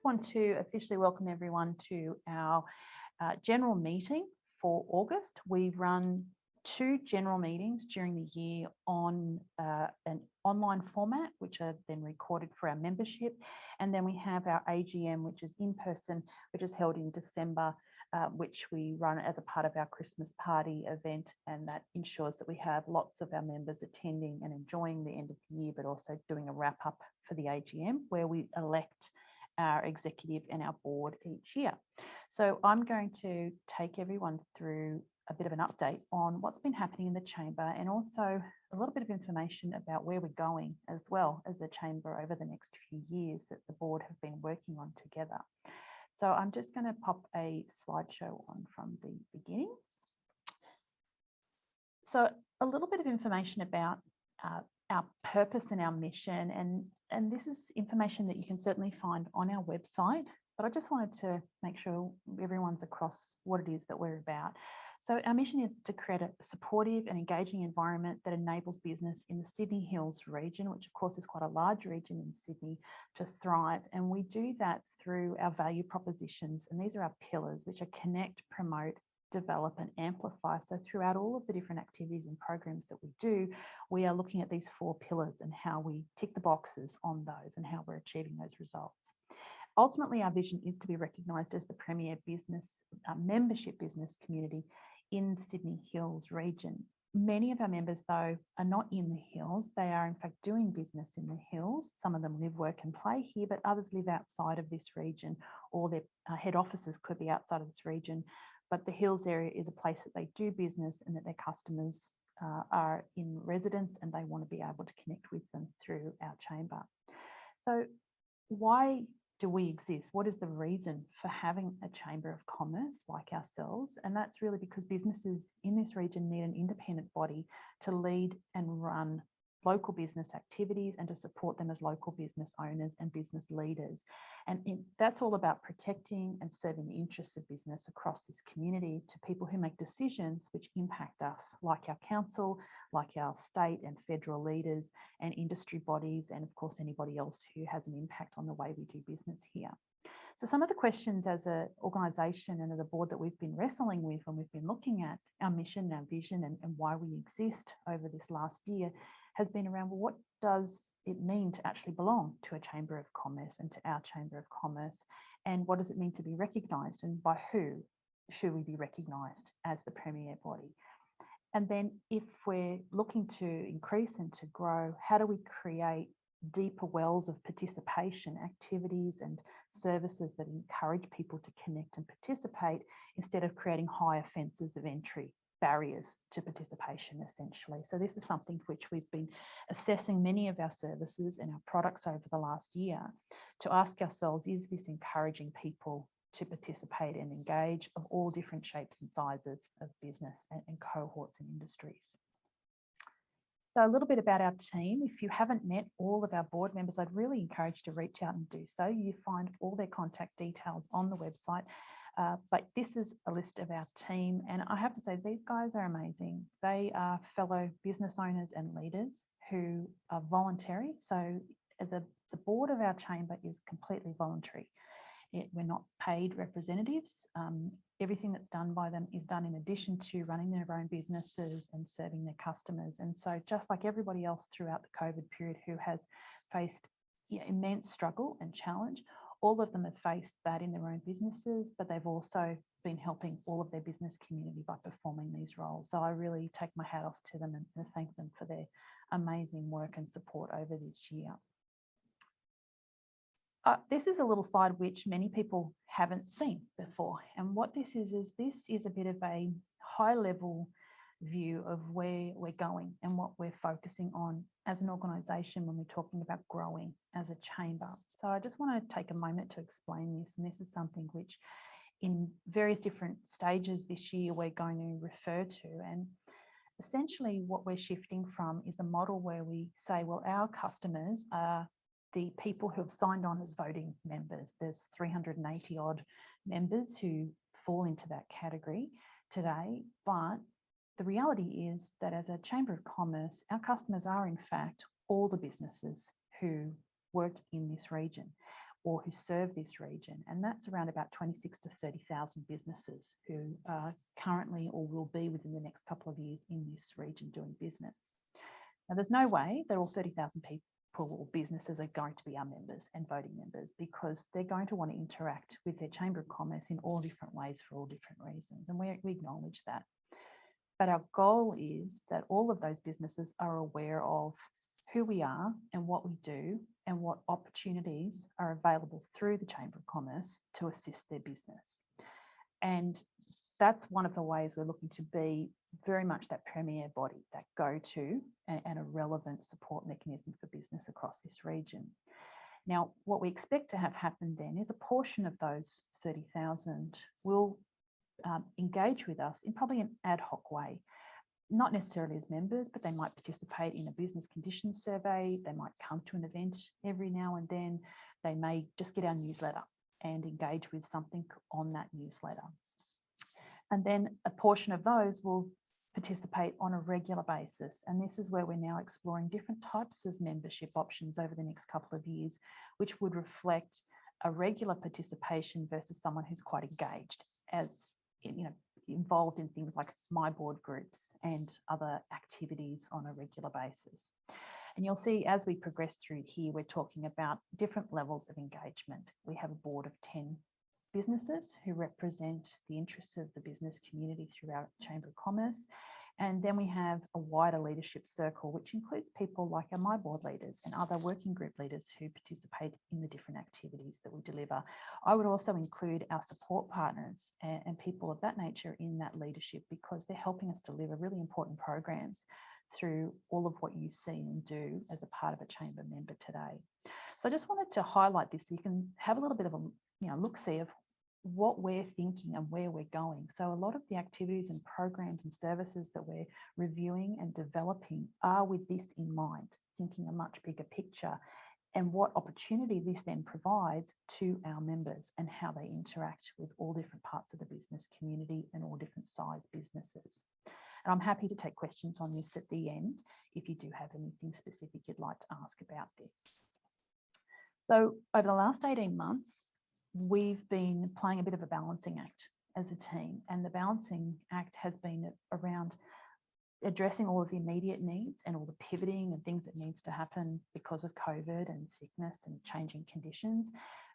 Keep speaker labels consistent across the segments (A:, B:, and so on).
A: want to officially welcome everyone to our general meeting for August. We run 2 general meetings during the year on an online format, which are then recorded for our membership. And then we have our AGM, which is in person, which is held in December, which we run as a part of our Christmas party event. And that ensures that we have lots of our members attending and enjoying the end of the year, but also doing a wrap up for the AGM, where we elect our executive and our board each year. So I'm going to take everyone through a bit of an update on what's been happening in the chamber, and also a little bit of information about where we're going as well as the chamber over the next few years that the board have been working on together. So I'm just going to pop a slideshow on from the beginning. So a little bit of information about our purpose and our mission, and this is information that you can certainly find on our website, but I just wanted to make sure everyone's across what it is that we're about. So our mission is to create a supportive and engaging environment that enables business in the Sydney Hills region, which of course is quite a large region in Sydney, to thrive. And we do that through our value propositions. And these are our pillars, which are connect, promote, develop and amplify. So throughout all of the different activities and programs that we do, we are looking at these 4 pillars and how we tick the boxes on those and how we're achieving those results. Ultimately, our vision is to be recognised as the premier business, membership business community in the Sydney Hills region. Many of our members, though, are not in the Hills. They are in fact doing business in the Hills. Some of them live, work and play here, but others live outside of this region, or their head offices could be outside of this region. But the Hills area is a place that they do business and that their customers are in residence, and they want to be able to connect with them through our chamber. So why do we exist? What is the reason for having a chamber of commerce like ourselves? And that's really because businesses in this region need an independent body to lead and run local business activities and to support them as local business owners and business leaders. And that's all about protecting and serving the interests of business across this community to people who make decisions which impact us, like our council, like our state and federal leaders and industry bodies, and of course anybody else who has an impact on the way we do business here. So some of the questions as an organisation and as a board that we've been wrestling with when we've been looking at our mission, our vision and why we exist over this last year has been around, well, what does it mean to actually belong to a Chamber of Commerce and to our Chamber of Commerce? And what does it mean to be recognised, and by who should we be recognised as the premier body? And then if we're looking to increase and to grow, how do we create deeper wells of participation, activities and services that encourage people to connect and participate instead of creating higher fences of entry, barriers to participation essentially. So this is something which we've been assessing many of our services and our products over the last year to ask ourselves, is this encouraging people to participate and engage of all different shapes and sizes of business and cohorts and industries? So a little bit about our team. If you haven't met all of our board members, I'd really encourage you to reach out and do so. You find all their contact details on the website. But this is a list of our team. And I have to say, these guys are amazing. They are fellow business owners and leaders who are voluntary. So the board of our chamber is completely voluntary. We're not paid representatives. Everything that's done by them is done in addition to running their own businesses and serving their customers. And so just like everybody else throughout the COVID period who has faced immense struggle and challenge, all of them have faced that in their own businesses, but they've also been helping all of their business community by performing these roles. So I really take my hat off to them and thank them for their amazing work and support over this year. This is a little slide which many people haven't seen before. And what this is a bit of a high level view of where we're going and what we're focusing on as an organisation when we're talking about growing as a chamber. So I just want to take a moment to explain this. And this is something which in various different stages this year we're going to refer to. And essentially what we're shifting from is a model where we say, well, our customers are the people who have signed on as voting members. There's 380 odd members who fall into that category today. But the reality is that as a Chamber of Commerce, our customers are in fact all the businesses who work in this region. or who serve this region. And that's around about 26 to 30,000 businesses who are currently or will be within the next couple of years in this region doing business. Now, there's no way that all 30,000 people or businesses are going to be our members and voting members, because they're going to want to interact with their Chamber of Commerce in all different ways for all different reasons. And we acknowledge that. But our goal is that all of those businesses are aware of who we are and what we do and what opportunities are available through the Chamber of Commerce to assist their business. And that's one of the ways we're looking to be very much that premier body, that go-to and a relevant support mechanism for business across this region. Now, what we expect to have happen then is a portion of those 30,000 will engage with us in probably an ad hoc way, not necessarily as members, but they might participate in a business conditions survey. They might come to an event every now and then. They may just get our newsletter and engage with something on that newsletter. And then a portion of those will participate on a regular basis. And this is where we're now exploring different types of membership options over the next couple of years, which would reflect a regular participation versus someone who's quite engaged, as involved in things like my board groups and other activities on a regular basis. And you'll see as we progress through here, we're talking about different levels of engagement. We have a board of 10 businesses who represent the interests of the business community through our Chamber of Commerce. And then we have a wider leadership circle, which includes people like our My Board leaders and other working group leaders who participate in the different activities that we deliver. I would also include our support partners and people of that nature in that leadership, because they're helping us deliver really important programs through all of what you see and do as a part of a Chamber member today. So I just wanted to highlight this so you can have a little bit of a look-see of what we're thinking and where we're going. So a lot of the activities and programs and services that we're reviewing and developing are with this in mind, thinking a much bigger picture and what opportunity this then provides to our members and how they interact with all different parts of the business community and all different size businesses. And I'm happy to take questions on this at the end if you do have anything specific you'd like to ask about this. So over the last 18 months, we've been playing a bit of a balancing act as a team, and the balancing act has been around addressing all of the immediate needs and all the pivoting and things that needs to happen because of COVID and sickness and changing conditions,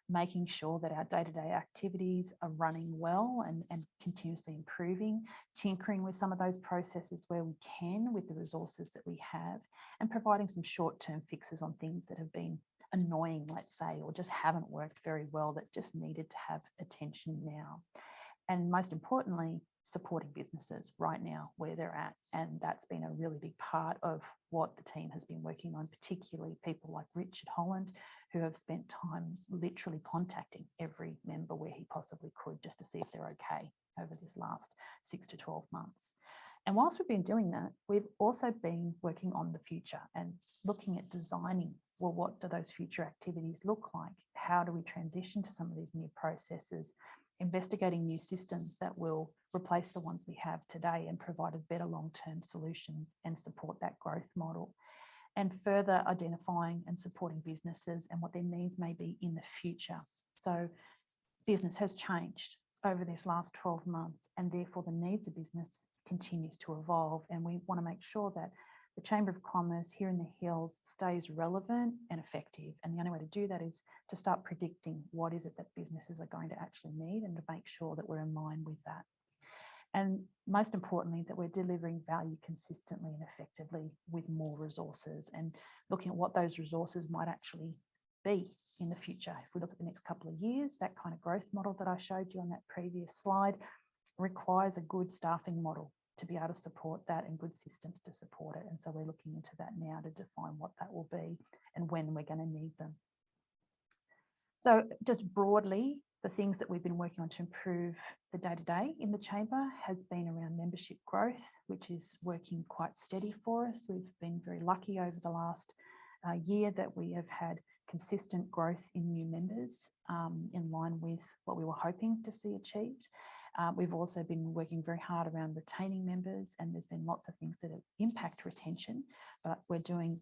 A: making sure that our day-to-day activities are running well and continuously improving, tinkering with some of those processes where we can with the resources that we have, and providing some short-term fixes on things that have been annoying, let's say, or just haven't worked very well, that just needed to have attention now. And most importantly, supporting businesses right now where they're at. And that's been a really big part of what the team has been working on, particularly people like Richard Holland, who have spent time literally contacting every member where he possibly could, just to see if they're okay over this last 6 to 12 months. And whilst we've been doing that, we've also been working on the future and looking at designing, well, what do those future activities look like? How do we transition to some of these new processes? Investigating new systems that will replace the ones we have today and provide a better long-term solutions and support that growth model. And further identifying and supporting businesses and what their needs may be in the future. So business has changed over this last 12 months, and therefore the needs of business continues to evolve, and we want to make sure that the Chamber of Commerce here in the Hills stays relevant and effective. And the only way to do that is to start predicting what is it that businesses are going to actually need, and to make sure that we're in line with that. And most importantly, that we're delivering value consistently and effectively with more resources, and looking at what those resources might actually be in the future. If we look at the next couple of years, that kind of growth model that I showed you on that previous slide requires a good staffing model to be able to support that and good systems to support it. And so we're looking into that now to define what that will be and when we're going to need them. So just broadly, the things that we've been working on to improve the day-to-day in the Chamber has been around membership growth, which is working quite steady for us. We've been very lucky over the last year that we have had consistent growth in new members in line with what we were hoping to see achieved. We've also been working very hard around retaining members, and there's been lots of things that impact retention, but we're doing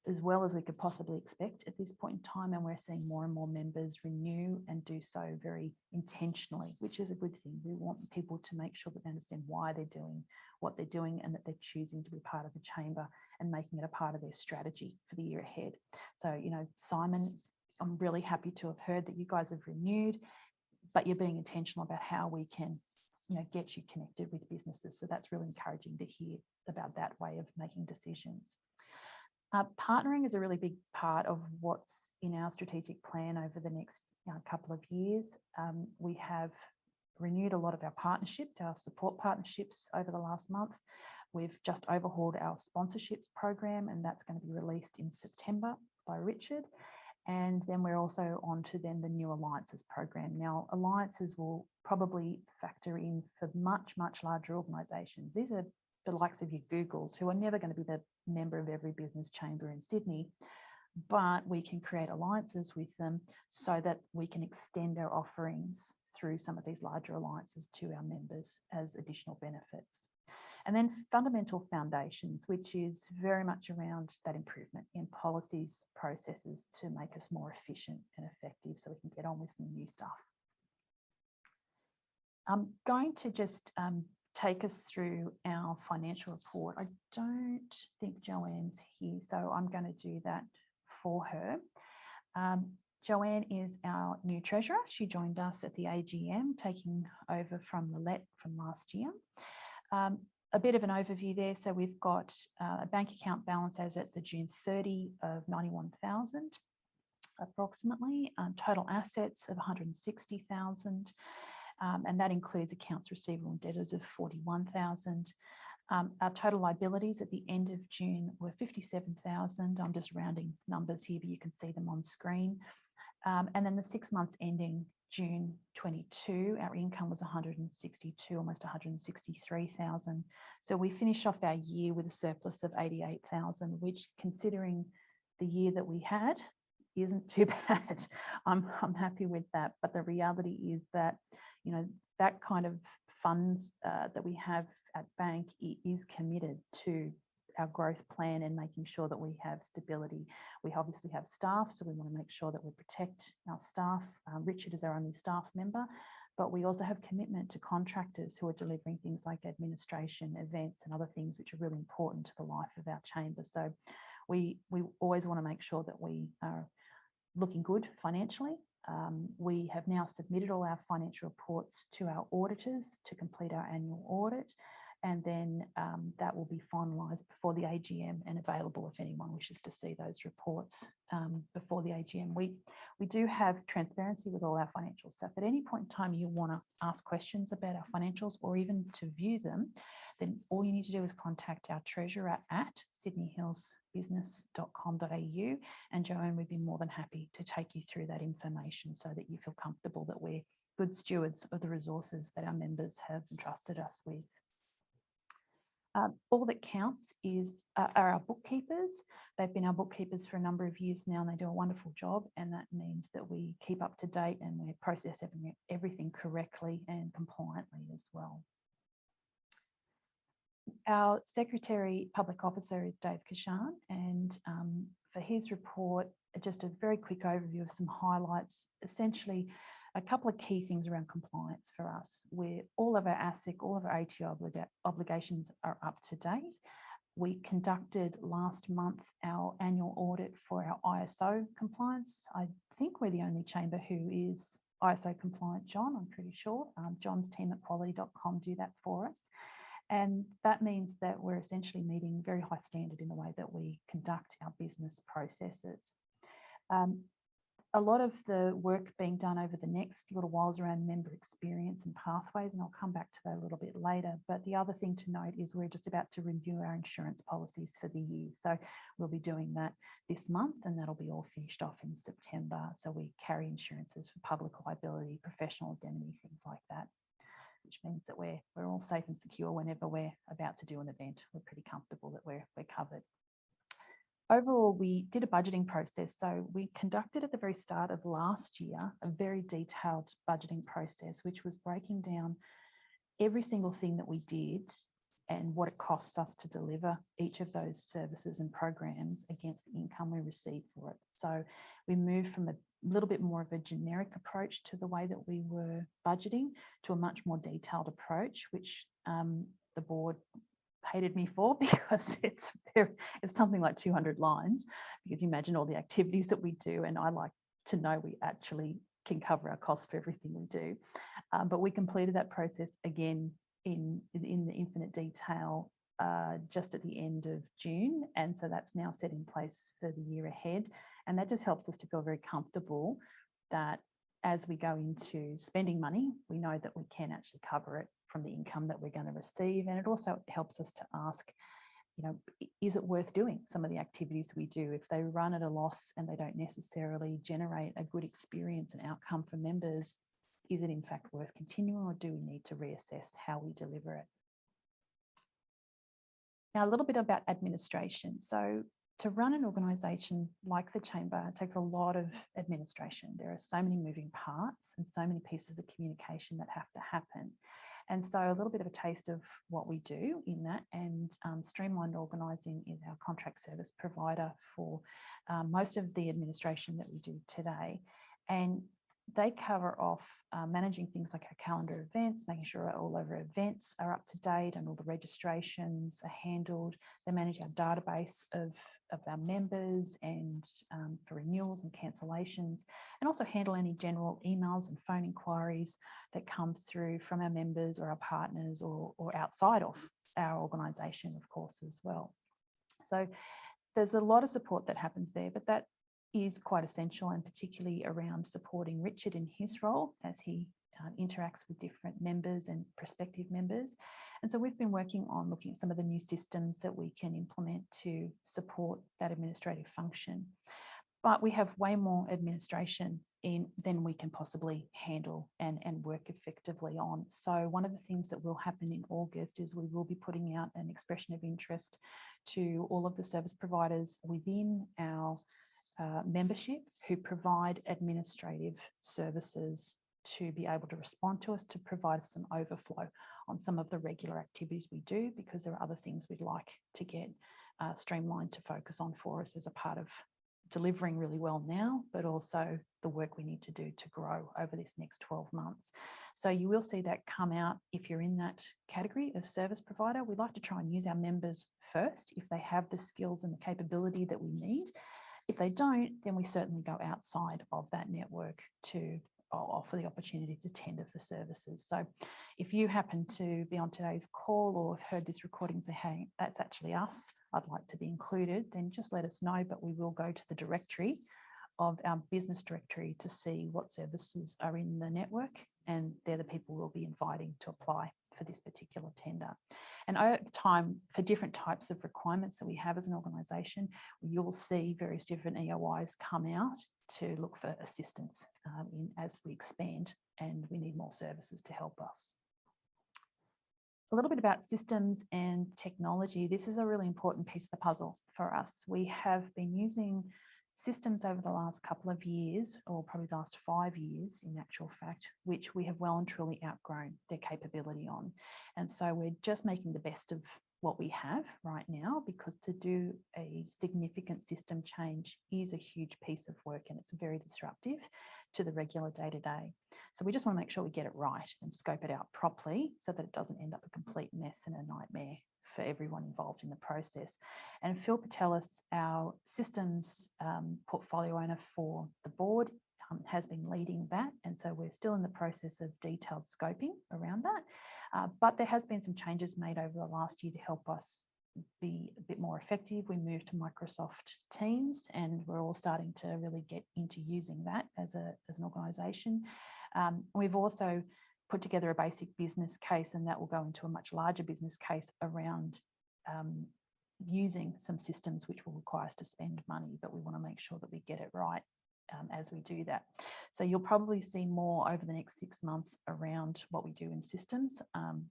A: as well as we could possibly expect at this point in time, and we're seeing more and more members renew and do so very intentionally, which is a good thing. We want people to make sure that they understand why they're doing what they're doing and that they're choosing to be part of the chamber and making it a part of their strategy for the year ahead. So, you know, Simon, I'm really happy to have heard that you guys have renewed, but you're being intentional about how we can, you know, get you connected with businesses. So that's really encouraging to hear about that way of making decisions. Partnering is a really big part of what's in our strategic plan over the next couple of years. We have renewed a lot of our partnerships, our support partnerships over the last month. We've just overhauled our sponsorships program, and that's going to be released in September by Richard. And then we're also on to then the new Alliances program. Now, Alliances will probably factor in for much, much larger organisations. These are the likes of your Googles, who are never going to be the member of every business chamber in Sydney, but we can create alliances with them so that we can extend our offerings through some of these larger alliances to our members as additional benefits. And then fundamental foundations, which is very much around that improvement in policies, processes to make us more efficient and effective so we can get on with some new stuff. I'm going to just take us through our financial report. I don't think Joanne's here, so I'm going to do that for her. Joanne is our new treasurer. She joined us at the AGM, taking over from Lillette from last year. A bit of an overview there. So we've got a bank account balance as at the June 30 of 91,000 approximately, total assets of 160,000. And that includes accounts receivable and debtors of 41,000. Our total liabilities at the end of June were 57,000. I'm just rounding numbers here, but you can see them on screen. And then the 6 months ending June 22, our income was 162, almost 163,000. So we finish off our year with a surplus of 88,000, which, considering the year that we had, isn't too bad. I'm happy with that. But the reality is that, you know, that kind of funds that we have at bank is committed to our growth plan and making sure that we have stability. We obviously have staff, so we want to make sure that we protect our staff. Richard is our only staff member, but we also have commitment to contractors who are delivering things like administration, events, and other things which are really important to the life of our chamber. So we always want to make sure that we are looking good financially. We have now submitted all our financial reports to our auditors to complete our annual audit, and then that will be finalised before the AGM and available if anyone wishes to see those reports before the AGM. We do have transparency with all our financials. So if at any point in time you want to ask questions about our financials or even to view them, then all you need to do is contact our treasurer at sydneyhillsbusiness.com.au, and Joanne would be more than happy to take you through that information so that you feel comfortable that we're good stewards of the resources that our members have entrusted us with. All that counts are our bookkeepers. They've been our bookkeepers for a number of years now, and they do a wonderful job, and that means that we keep up to date and we process everything correctly and compliantly as well. Our Secretary Public Officer is Dave Kashan, and for his report, just a very quick overview of some highlights. Essentially, a couple of key things around compliance for us, where all of our ASIC, all of our ATO obligations are up to date. We conducted last month our annual audit for our ISO compliance. I think we're the only chamber who is ISO compliant, John, I'm pretty sure. John's team at quality.com do that for us. And that means that we're essentially meeting very high standard in the way that we conduct our business processes. A lot of the work being done over the next little while is around member experience and pathways, and I'll come back to that a little bit later. But the other thing to note is we're just about to review our insurance policies for the year. So we'll be doing that this month, and that'll be all finished off in September. So we carry insurances for public liability, professional indemnity, things like that, which means that we're all safe and secure whenever we're about to do an event. We're pretty comfortable that we're covered. Overall, we did a budgeting process. So we conducted at the very start of last year a very detailed budgeting process, which was breaking down every single thing that we did and what it costs us to deliver each of those services and programs against the income we receive for it. So we moved from a little bit more of a generic approach to the way that we were budgeting to a much more detailed approach, which the board hated me for, because it's something like 200 lines, because you imagine all the activities that we do, and I like to know we actually can cover our costs for everything we do. But we completed that process again in the infinite detail just at the end of June, and so that's now set in place for the year ahead, and that just helps us to feel very comfortable that as we go into spending money, we know that we can actually cover it from the income that we're going to receive. And it also helps us to ask, you know, is it worth doing some of the activities we do? If they run at a loss and they don't necessarily generate a good experience and outcome for members, is it in fact worth continuing, or do we need to reassess how we deliver it? Now, a little bit about administration. So to run an organisation like the Chamber, it takes a lot of administration. There are so many moving parts and so many pieces of communication that have to happen. And so a little bit of a taste of what we do in that, and Streamlined Organising is our contract service provider for most of the administration that we do today. And they cover off managing things like our calendar events, making sure all of our events are up to date and all the registrations are handled. They manage our database of our members and for renewals and cancellations, and also handle any general emails and phone inquiries that come through from our members or our partners or outside of our organisation, of course, as well. So there's a lot of support that happens there, but that is quite essential, and particularly around supporting Richard in his role as he interacts with different members and prospective members. And so we've been working on looking at some of the new systems that we can implement to support that administrative function. But we have way more administration than we can possibly handle and work effectively on. So one of the things that will happen in August is we will be putting out an expression of interest to all of the service providers within our membership who provide administrative services to be able to respond to us, to provide us some overflow on some of the regular activities we do, because there are other things we'd like to get Streamlined to focus on for us as a part of delivering really well now, but also the work we need to do to grow over this next 12 months. So you will see that come out if you're in that category of service provider. We'd like to try and use our members first if they have the skills and the capability that we need. If they don't, then we certainly go outside of that network to offer the opportunity to tender for services. So if you happen to be on today's call or have heard this recording and say, hey, that's actually us, I'd like to be included, then just let us know, but we will go to the directory of our business directory to see what services are in the network, and they're the people we'll be inviting to apply for this particular tender. And over time, for different types of requirements that we have as an organisation, you'll see various different EOIs come out to look for assistance as we expand and we need more services to help us. A little bit about systems and technology. This is a really important piece of the puzzle for us. We have been using systems over the last couple of years, or probably the last 5 years in actual fact, which we have well and truly outgrown their capability on. And so we're just making the best of what we have right now, because to do a significant system change is a huge piece of work and it's very disruptive to the regular day-to-day. So we just want to make sure we get it right and scope it out properly so that it doesn't end up a complete mess and a nightmare for everyone involved in the process. And Phil Patelis, our systems portfolio owner for the board, has been leading that. And so we're still in the process of detailed scoping around that. But there has been some changes made over the last year to help us be a bit more effective. We moved to Microsoft Teams, and we're all starting to really get into using that as an organisation. We've also put together a basic business case, and that will go into a much larger business case around using some systems which will require us to spend money, but we want to make sure that we get it right as we do that. So you'll probably see more over the next 6 months around what we do in systems,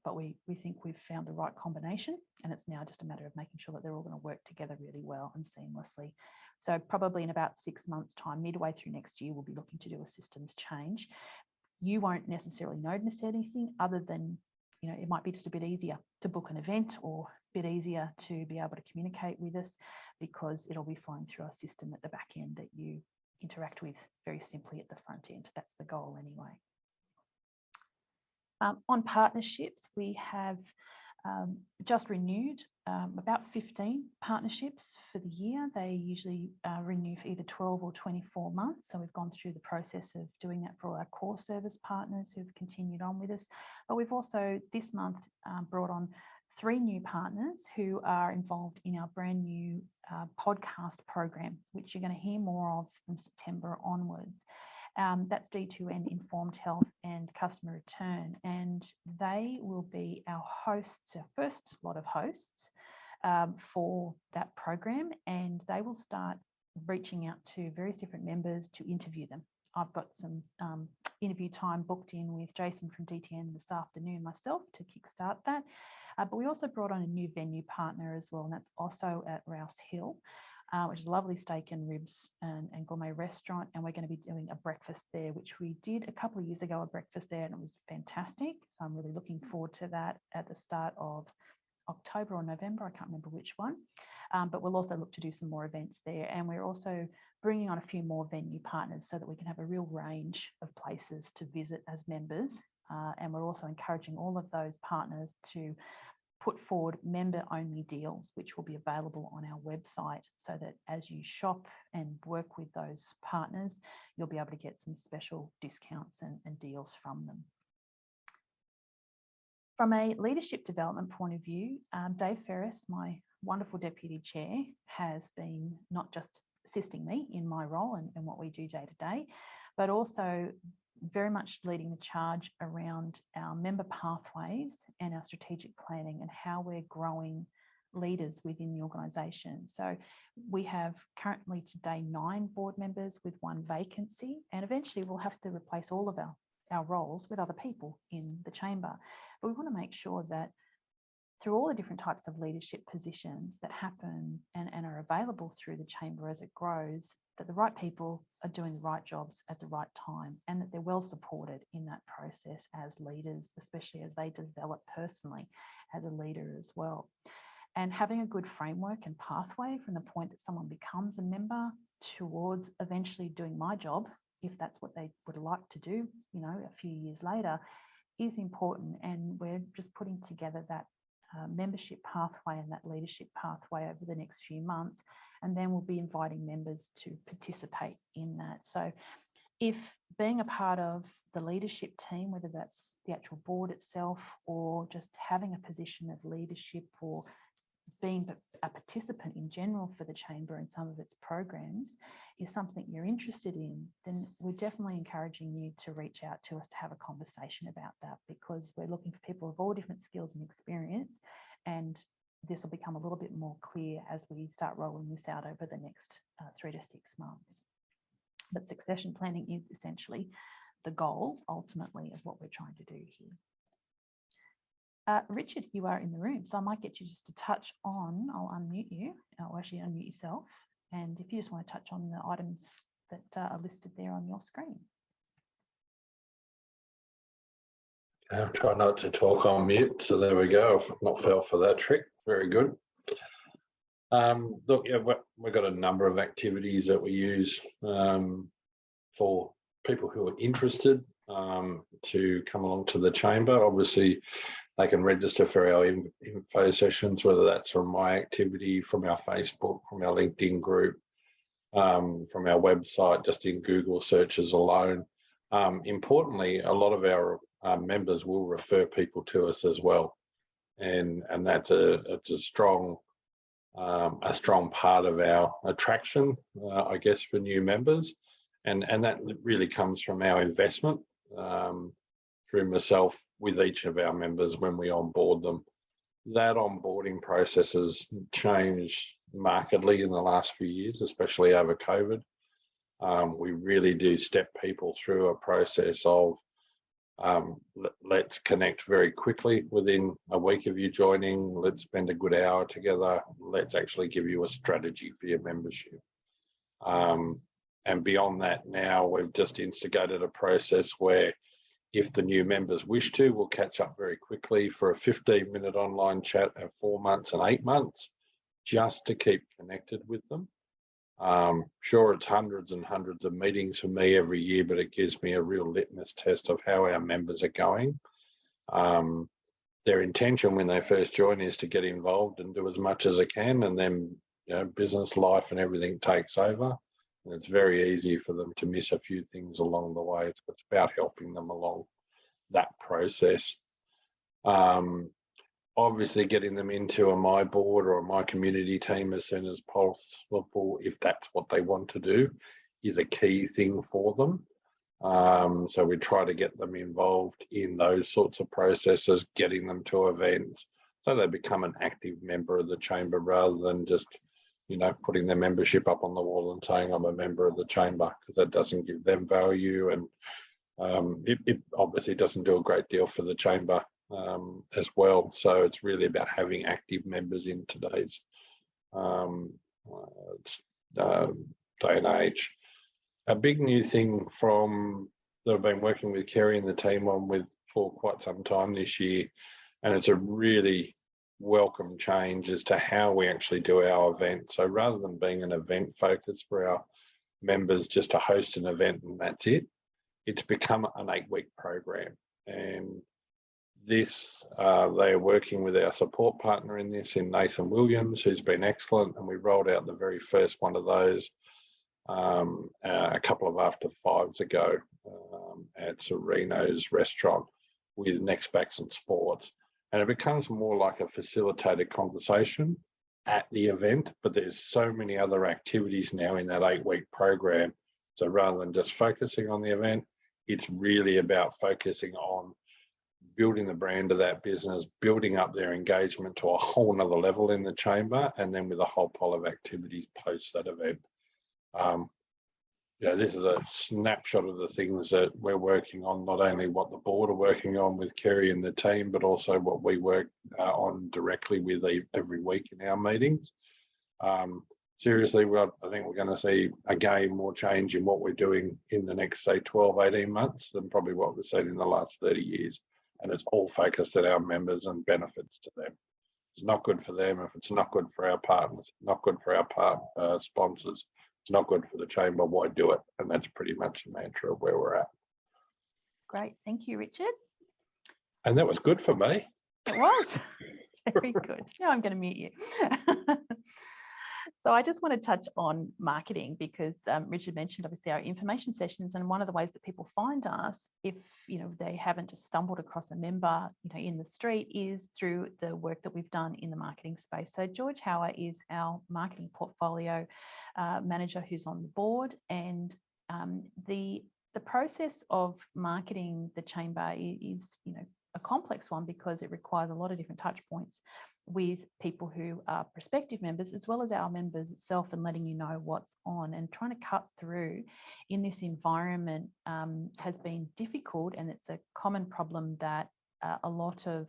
A: but we think we've found the right combination, and it's now just a matter of making sure that they're all going to work together really well and seamlessly. So probably in about 6 months' time, midway through next year, we'll be looking to do a systems change. You won't necessarily notice anything other than it might be just a bit easier to book an event, or a bit easier to be able to communicate with us, because it'll be flowing through our system at the back end that you interact with very simply at the front end. That's the goal anyway. On partnerships, we have just renewed about 15 partnerships for the year. They usually renew for either 12 or 24 months. So we've gone through the process of doing that for all our core service partners who've continued on with us. But we've also this month brought on 3 new partners who are involved in our brand new podcast program, which you're going to hear more of from September onwards. That's D2N, Informed Health and Customer Return, and they will be our hosts, our first lot of hosts for that program, and they will start reaching out to various different members to interview them. I've got some interview time booked in with Jason from DTN this afternoon myself to kickstart that, but we also brought on a new venue partner as well, and that's also at Rouse Hill, which is a lovely steak and ribs and gourmet restaurant. And we're going to be doing a breakfast there, which we did a couple of years ago, a breakfast there, and it was fantastic. So I'm really looking forward to that at the start of October or November. I can't remember which one. But we'll also look to do some more events there. And we're also bringing on a few more venue partners so that we can have a real range of places to visit as members. And we're also encouraging all of those partners to put forward member-only deals, which will be available on our website, so that as you shop and work with those partners, you'll be able to get some special discounts and deals from them. From a leadership development point of view, Dave Ferris, my wonderful Deputy Chair, has been not just assisting me in my role and what we do day to day, but also very much leading the charge around our member pathways and our strategic planning and how we're growing leaders within the organisation. So we have currently today 9 board members with 1 vacancy, and eventually we'll have to replace all of our roles with other people in the chamber. But we want to make sure that through all the different types of leadership positions that happen and are available through the chamber as it grows, that the right people are doing the right jobs at the right time, and that they're well supported in that process as leaders, especially as they develop personally as a leader as well. And having a good framework and pathway from the point that someone becomes a member towards eventually doing my job, if that's what they would like to do, a few years later, is important. And we're just putting together that membership pathway and that leadership pathway over the next few months, and then we'll be inviting members to participate in that. So if being a part of the leadership team, whether that's the actual board itself or just having a position of leadership or being a participant in general for the chamber and some of its programs, is something you're interested in, then we're definitely encouraging you to reach out to us to have a conversation about that, because we're looking for people of all different skills and experience, and this will become a little bit more clear as we start rolling this out over the next 3 to 6 months. But succession planning is essentially the goal, ultimately, of what we're trying to do here. Richard, you are in the room, so I might get you just to touch on, I'll unmute you, or actually unmute yourself, and if you just want to touch on the items that are listed there on your screen.
B: I'll try not to talk on mute, so there we go. I've not fell for that trick. Very good. Look, yeah, we've got a number of activities that we use for people who are interested to come along to the chamber. Obviously, they can register for our info sessions, whether that's from my activity, from our Facebook, from our LinkedIn group, from our website, just in Google searches alone. Importantly, a lot of our members will refer people to us as well, and that's it's a strong part of our attraction, I guess, for new members, and that really comes from our investment through myself with each of our members when we onboard them. That onboarding process has changed markedly in the last few years, especially over COVID. We really do step people through a process of let's connect very quickly within a week of you joining. Let's spend a good hour together. Let's actually give you a strategy for your membership. And beyond that, now we've just instigated a process where If the new members wish to, we'll catch up very quickly for a 15-minute online chat at 4 months and 8 months, just to keep connected with them. Sure, it's hundreds and hundreds of meetings for me every year, but it gives me a real litmus test of how our members are going. Their intention when they first join is to get involved and do as much as they can, and then business life and everything takes over. And it's very easy for them to miss a few things along the way. It's about helping them along that process. Obviously, getting them into a My Board or a My Community team as soon as possible, if that's what they want to do, is a key thing for them. So we try to get them involved in those sorts of processes, getting them to events, so they become an active member of the chamber rather than just putting their membership up on the wall and saying I'm a member of the chamber, because that doesn't give them value, and it obviously doesn't do a great deal for the chamber as well. So it's really about having active members in today's day and age. A big new thing that I've been working with Kerry and the team on for quite some time this year, and it's a really welcome change as to how we actually do our event. So rather than being an event focus for our members just to host an event and that's it, it's become an 8-week program. And this, they are working with our support partner in this, in Nathan Williams, who's been excellent. And we rolled out the very first one of those a couple of after fives ago at Sereno's restaurant with Next Backs and Sports. And it becomes more like a facilitated conversation at the event, but there's so many other activities now in that 8-week program. So rather than just focusing on the event, it's really about focusing on building the brand of that business, building up their engagement to a whole nother level in the chamber, and then with a whole pile of activities post that event. This is a snapshot of the things that we're working on, not only what the board are working on with Kerry and the team, but also what we work on directly with every week in our meetings. Seriously, I think we're going to see, again, more change in what we're doing in the next, say, 12, 18 months than probably what we've seen in the last 30 years. And it's all focused at our members and benefits to them. It's not good for them if it's not good for our partners, not good for our sponsors. It's not good for the chamber. Why do it? And that's pretty much the mantra of where we're at.
A: Great. Thank you, Richard.
B: And that was good for me.
A: It was. Very good. Now I'm going to mute you. So I just want to touch on marketing, because Richard mentioned obviously our information sessions, and one of the ways that people find us, if they haven't just stumbled across a member in the street, is through the work that we've done in the marketing space. So George Hauer is our marketing portfolio manager who's on the board, and the process of marketing the chamber is a complex one, because it requires a lot of different touch points with people who are prospective members as well as our members itself, and letting what's on, and trying to cut through in this environment has been difficult. And it's a common problem that a lot of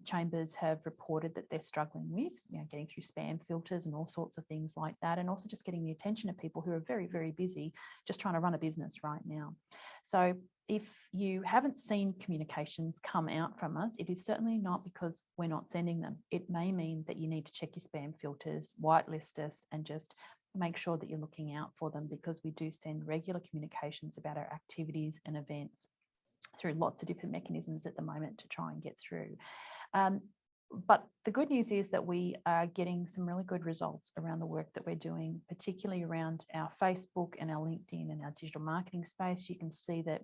A: chambers have reported that they're struggling with, getting through spam filters and all sorts of things like that, and also just getting the attention of people who are very, very busy just trying to run a business right now. So if you haven't seen communications come out from us, it is certainly not because we're not sending them. It may mean that you need to check your spam filters, whitelist us, and just make sure that you're looking out for them, because we do send regular communications about our activities and events through lots of different mechanisms at the moment to try and get through. But the good news is that we are getting some really good results around the work that we're doing, particularly around our Facebook and our LinkedIn and our digital marketing space. You can see that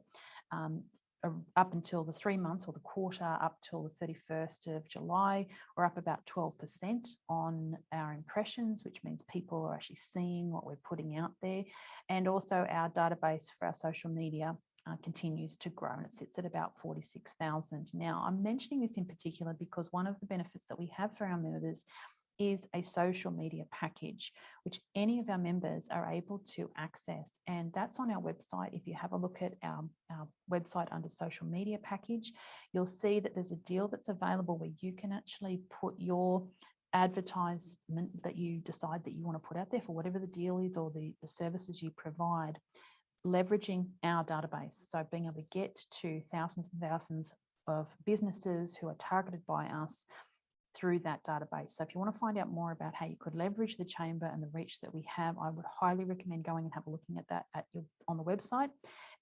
A: up until the 3 months or the quarter up till the 31st of July, we're up about 12% on our impressions, which means people are actually seeing what we're putting out there. And also our database for our social media continues to grow, and it sits at about 46,000. Now, I'm mentioning this in particular because one of the benefits that we have for our members is a social media package, which any of our members are able to access. And that's on our website. If you have a look at our website under social media package, you'll see that there's a deal that's available where you can actually put your advertisement that you decide that you want to put out there for whatever the deal is or the services you provide leveraging our database. So being able to get to thousands and thousands of businesses who are targeted by us through that database. So if you want to find out more about how you could leverage the chamber and the reach that we have, I would highly recommend going and have a looking at that on the website.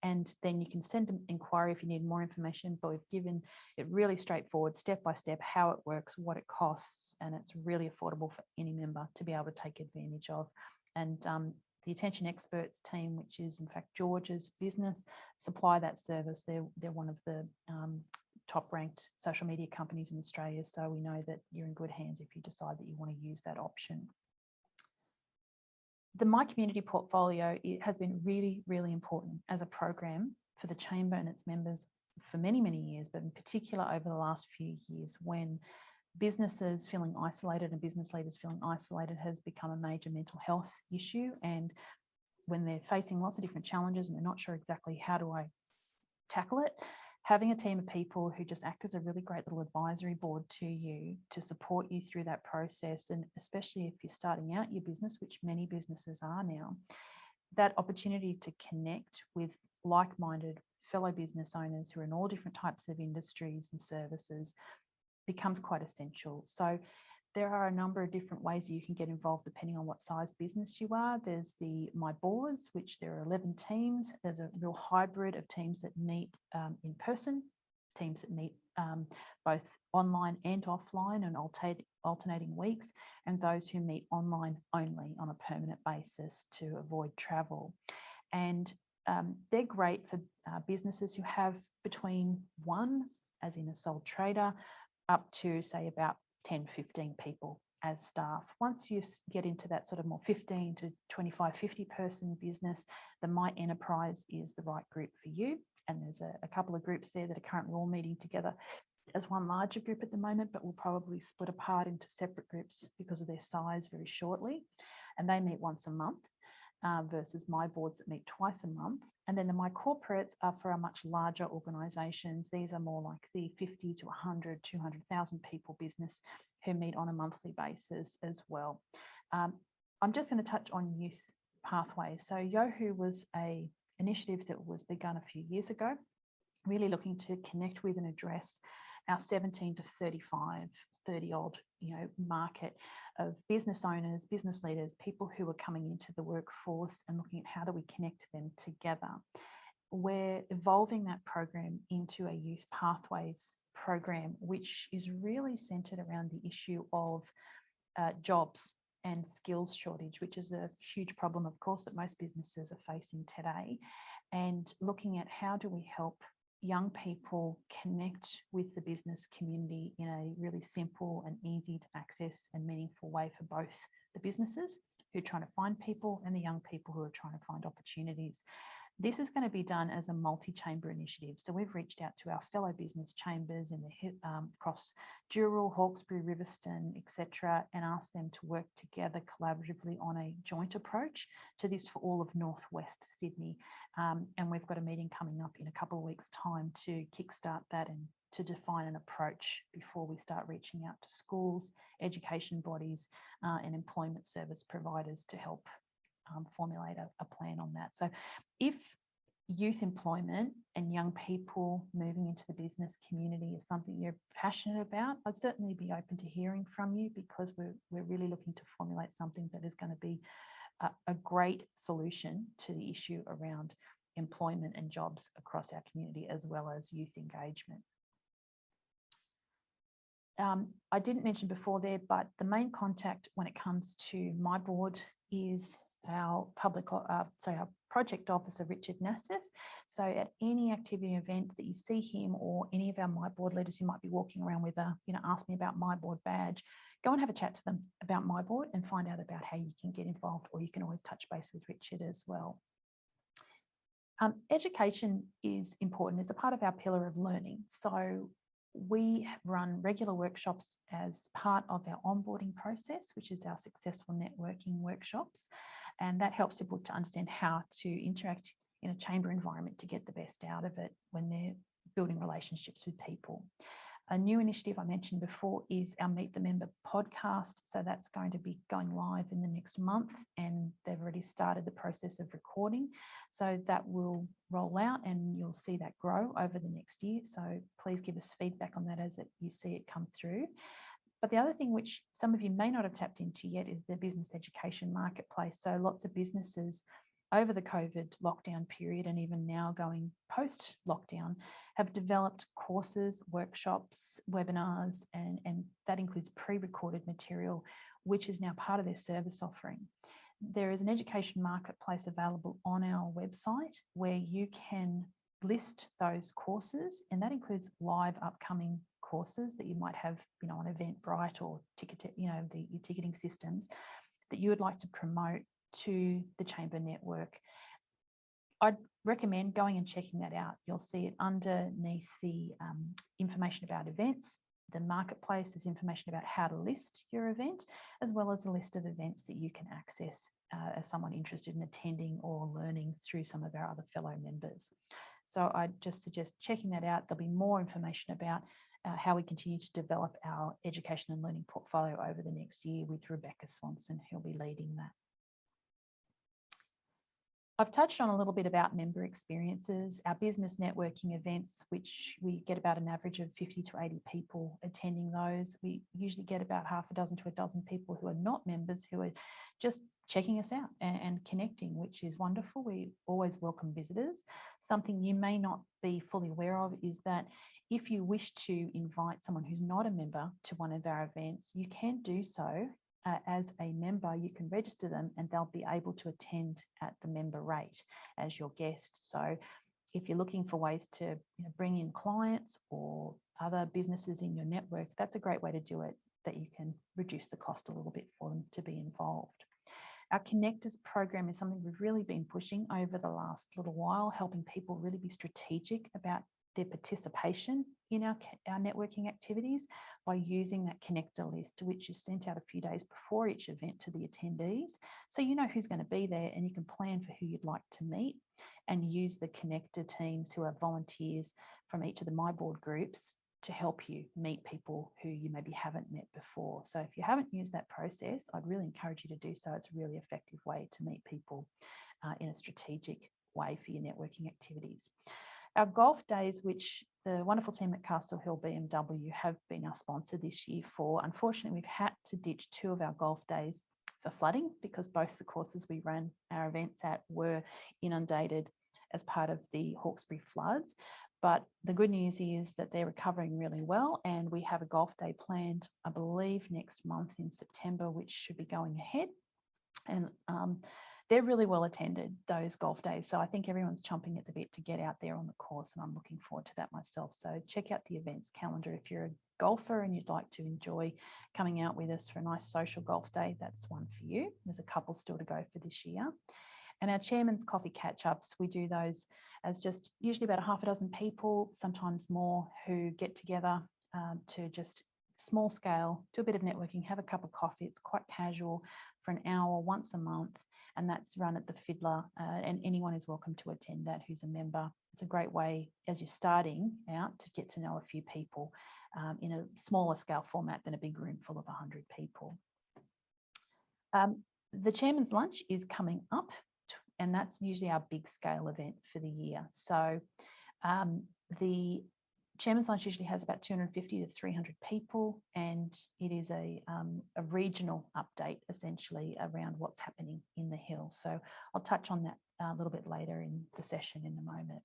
A: And then you can send an inquiry if you need more information, but we've given it really straightforward, step by step, how it works, what it costs, and it's really affordable for any member to be able to take advantage of. And the Attention Experts team, which is in fact George's business, supply that service. They're one of the top-ranked social media companies in Australia, so we know that you're in good hands if you decide that you want to use that option. The My Community portfolio, it has been really, really important as a program for the Chamber and its members for many, many years, but in particular over the last few years, when businesses feeling isolated and business leaders feeling isolated has become a major mental health issue. And when they're facing lots of different challenges and they're not sure exactly how do I tackle it, having a team of people who just act as a really great little advisory board to you to support you through that process, and especially if you're starting out your business, which many businesses are now, that opportunity to connect with like-minded fellow business owners who are in all different types of industries and services becomes quite essential. So there are a number of different ways you can get involved depending on what size business you are. There's the My Boards, which there are 11 teams. There's a real hybrid of teams that meet in person, teams that meet both online and offline and alternating weeks, and those who meet online only on a permanent basis to avoid travel. And they're great for businesses who have between one, as in a sole trader, up to say about 10, 15 people as staff. Once you get into that sort of more 15 to 25, 50 person business, the My Enterprise is the right group for you. And there's a couple of groups there that are currently all meeting together as one larger group at the moment, but will probably split apart into separate groups because of their size very shortly. And they meet once a month versus My Boards that meet twice a month. And then the My Corporates are for our much larger organisations. These are more like the 50 to 100, 200,000 people business who meet on a monthly basis as well. I'm just going to touch on youth pathways. So Yohu was an initiative that was begun a few years ago, really looking to connect with and address our 17 to 35, 30-odd, market of business owners, business leaders, people who are coming into the workforce and looking at how do we connect them together. We're evolving that program into a youth pathways program, which is really centred around the issue of jobs and skills shortage, which is a huge problem, of course, that most businesses are facing today, and looking at how do we help young people connect with the business community in a really simple and easy to access and meaningful way for both the businesses who are trying to find people and the young people who are trying to find opportunities. This is going to be done as a multi-chamber initiative. So we've reached out to our fellow business chambers in the across Dural, Hawkesbury, Riverstone, etc., and asked them to work together collaboratively on a joint approach to this for all of Northwest Sydney. And we've got a meeting coming up in a couple of weeks' time to kickstart that and to define an approach before we start reaching out to schools, education bodies, and employment service providers to help formulate a plan on that. So if youth employment and young people moving into the business community is something you're passionate about, I'd certainly be open to hearing from you, because we're really looking to formulate something that is going to be a great solution to the issue around employment and jobs across our community, as well as youth engagement. I didn't mention before there, but the main contact when it comes to My Board is our our project officer, Richard Nassif. So at any activity event that you see him or any of our My Board leaders who might be walking around with a, ask me about My Board badge, go and have a chat to them about My Board and find out about how you can get involved, or you can always touch base with Richard as well. Education is important. It's a part of our pillar of learning. So we run regular workshops as part of our onboarding process, which is our successful networking workshops. And that helps people to understand how to interact in a chamber environment to get the best out of it when they're building relationships with people. A new initiative I mentioned before is our Meet the Member podcast. So that's going to be going live in the next month, and they've already started the process of recording. So that will roll out and you'll see that grow over the next year. So please give us feedback on that as you see it come through. But the other thing which some of you may not have tapped into yet is the business education marketplace. So lots of businesses over the COVID lockdown period and even now going post-lockdown have developed courses, workshops, webinars, and that includes pre-recorded material, which is now part of their service offering. There is an education marketplace available on our website where you can list those courses, and that includes live upcoming courses that you might have, on Eventbrite or your ticketing systems that you would like to promote to the Chamber network. I'd recommend going and checking that out. You'll see it underneath the information about events. The marketplace is information about how to list your event, as well as a list of events that you can access as someone interested in attending or learning through some of our other fellow members. So I'd just suggest checking that out. There'll be more information about how we continue to develop our education and learning portfolio over the next year with Rebecca Swanson, who'll be leading that. I've touched on a little bit about member experiences, our business networking events, which we get about an average of 50 to 80 people attending those. We usually get about half a dozen to a dozen people who are not members who are just checking us out and connecting, which is wonderful. We always welcome visitors. Something you may not be fully aware of is that if you wish to invite someone who's not a member to one of our events, you can do so. As a member, you can register them and they'll be able to attend at the member rate as your guest. So if you're looking for ways to bring in clients or other businesses in your network, that's a great way to do it, that you can reduce the cost a little bit for them to be involved. Our Connectors program is something we've really been pushing over the last little while, helping people really be strategic about their participation in our networking activities by using that connector list, which is sent out a few days before each event to the attendees. So you know who's going to be there and you can plan for who you'd like to meet and use the connector teams who are volunteers from each of the My Board groups to help you meet people who you maybe haven't met before. So if you haven't used that process, I'd really encourage you to do so. It's a really effective way to meet people in a strategic way for your networking activities. Our golf days, which the wonderful team at Castle Hill BMW have been our sponsor this year for, unfortunately, we've had to ditch 2 of our golf days for flooding because both the courses we ran our events at were inundated as part of the Hawkesbury floods. But the good news is that they're recovering really well, and we have a golf day planned, I believe, next month in September, which should be going ahead. And they're really well attended, those golf days. So I think everyone's chomping at the bit to get out there on the course, and I'm looking forward to that myself. So check out the events calendar. If you're a golfer and you'd like to enjoy coming out with us for a nice social golf day, that's one for you. There's a couple still to go for this year. And our chairman's coffee catch-ups, we do those as just usually about a half a dozen people, sometimes more, who get together to just small scale, do a bit of networking, have a cup of coffee. It's quite casual for an hour once a month. And that's run at the Fiddler, and anyone is welcome to attend that who's a member. It's a great way, as you're starting out, to get to know a few people in a smaller scale format than a big room full of 100 people. The Chairman's Lunch is coming up, and that's usually our big scale event for the year. So the Chairman's Lunch usually has about 250 to 300 people, and it is a regional update essentially around what's happening in the Hill. So I'll touch on that a little bit later in the session in a moment.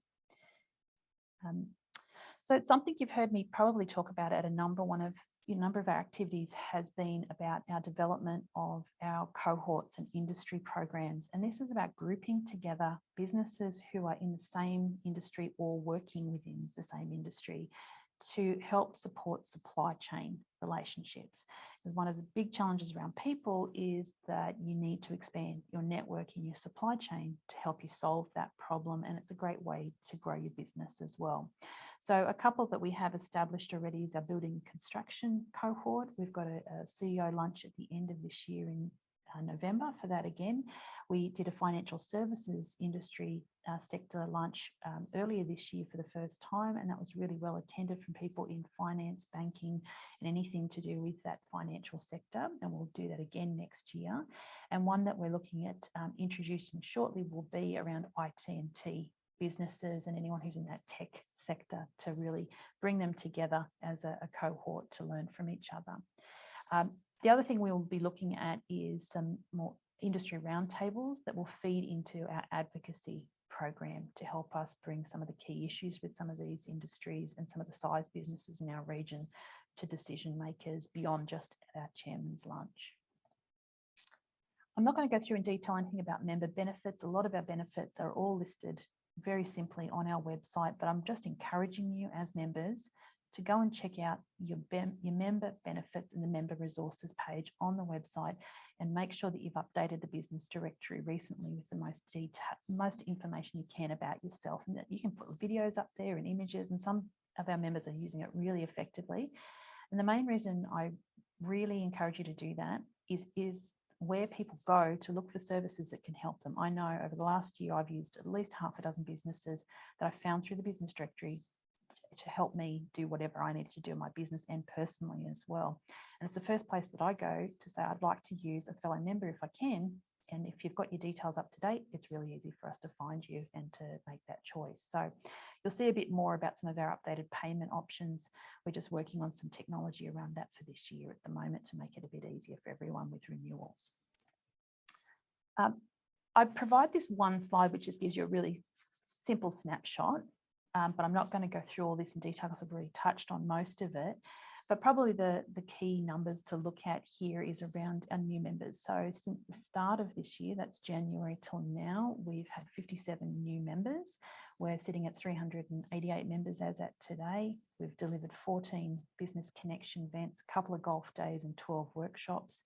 A: So it's something you've heard me probably talk about at a number of our activities has been about our development of our cohorts and industry programs. And this is about grouping together businesses who are in the same industry or working within the same industry to help support supply chain relationships. Because one of the big challenges around people is that you need to expand your network in your supply chain to help you solve that problem. And it's a great way to grow your business as well. So a couple that we have established already is our building and construction cohort. We've got a CEO lunch at the end of this year in November for that again. We did a financial services industry sector lunch earlier this year for the first time, and that was really well attended from people in finance, banking, and anything to do with that financial sector. And we'll do that again next year. And one that we're looking at introducing shortly will be around IT&T businesses and anyone who's in that tech sector, to really bring them together as a cohort to learn from each other. The other thing we will be looking at is some more industry roundtables that will feed into our advocacy program to help us bring some of the key issues with some of these industries and some of the size businesses in our region to decision makers beyond just our chairman's lunch. I'm not going to go through in detail anything about member benefits. A lot of our benefits are all listed very simply on our website, but I'm just encouraging you as members to go and check out your member benefits and the member resources page on the website, and make sure that you've updated the business directory recently with the most information you can about yourself, and that you can put videos up there and images, and some of our members are using it really effectively. And the main reason I really encourage you to do that is where people go to look for services that can help them. I know over the last year, I've used at least half a dozen businesses that I found through the business directory to help me do whatever I need to do in my business and personally as well. And it's the first place that I go to say, I'd like to use a fellow member if I can. And if you've got your details up to date, it's really easy for us to find you and to make that choice. So you'll see a bit more about some of our updated payment options. We're just working on some technology around that for this year at the moment to make it a bit easier for everyone with renewals. I provide this one slide, which just gives you a really simple snapshot. But I'm not going to go through all this in detail because I've already touched on most of it. But probably the key numbers to look at here is around our new members. So since the start of this year, that's January till now, we've had 57 new members. We're sitting at 388 members as at today. We've delivered 14 business connection events, a couple of golf days and 12 workshops.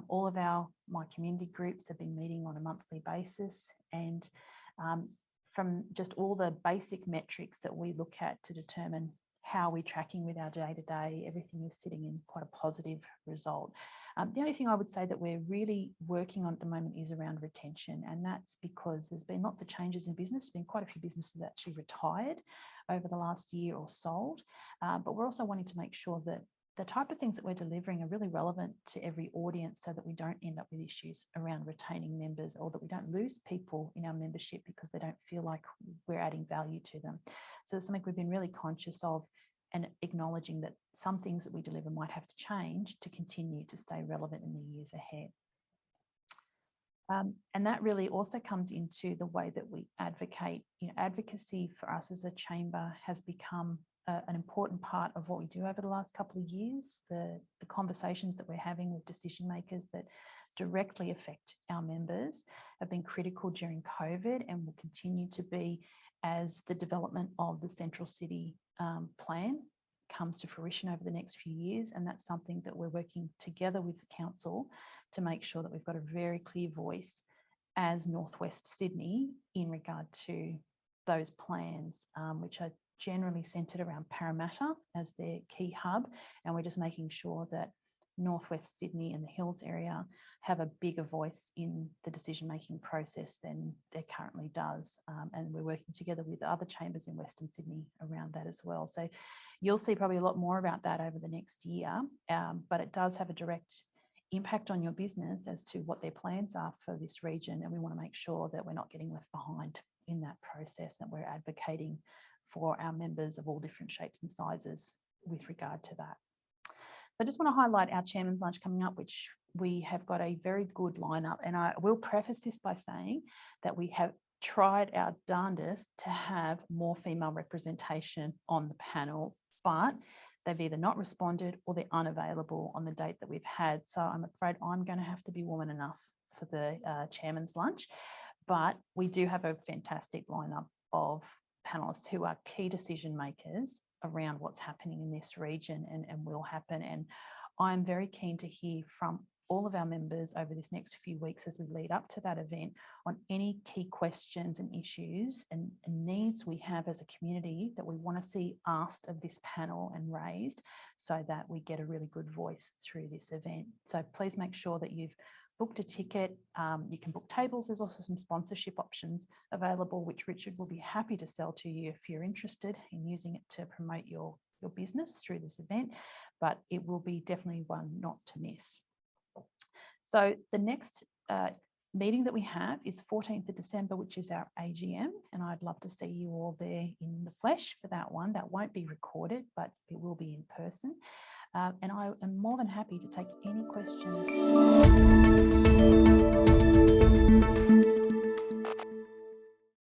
A: All of my community groups have been meeting on a monthly basis, and from just all the basic metrics that we look at to determine how we're tracking with our day-to-day, everything is sitting in quite a positive result. The only thing I would say that we're really working on at the moment is around retention, and that's because there's been lots of changes in business. There's been quite a few businesses actually retired over the last year or sold, but we're also wanting to make sure that the type of things that we're delivering are really relevant to every audience, so that we don't end up with issues around retaining members, or that we don't lose people in our membership because they don't feel like we're adding value to them. So it's something we've been really conscious of, and acknowledging that some things that we deliver might have to change to continue to stay relevant in the years ahead. And that really also comes into the way that we advocate. Advocacy for us as a chamber has become an important part of what we do over the last couple of years. The conversations that we're having with decision makers that directly affect our members have been critical during COVID, and will continue to be as the development of the Central City plan comes to fruition over the next few years. And that's something that we're working together with the council to make sure that we've got a very clear voice as Northwest Sydney in regard to those plans, which are generally centred around Parramatta as their key hub. And we're just making sure that Northwest Sydney and the Hills area have a bigger voice in the decision-making process than there currently does. And we're working together with other chambers in Western Sydney around that as well. So you'll see probably a lot more about that over the next year, but it does have a direct impact on your business as to what their plans are for this region. And we want to make sure that we're not getting left behind in that process, that we're advocating for our members of all different shapes and sizes with regard to that. So I just want to highlight our Chairman's Lunch coming up, which we have got a very good lineup. And I will preface this by saying that we have tried our darndest to have more female representation on the panel, but they've either not responded or they're unavailable on the date that we've had. So I'm afraid I'm going to have to be woman enough for the Chairman's Lunch. But we do have a fantastic lineup of panelists who are key decision makers around what's happening in this region and will happen. And I'm very keen to hear from all of our members over this next few weeks as we lead up to that event on any key questions and issues and needs we have as a community that we want to see asked of this panel and raised, so that we get a really good voice through this event. So please make sure that you've booked a ticket. You can book tables. There's also some sponsorship options available, which Richard will be happy to sell to you if you're interested in using it to promote your business through this event, but it will be definitely one not to miss. So the next meeting that we have is 14th of December, which is our AGM, and I'd love to see you all there in the flesh for that one. That won't be recorded, but it will be in person. And I am more than happy to take any questions.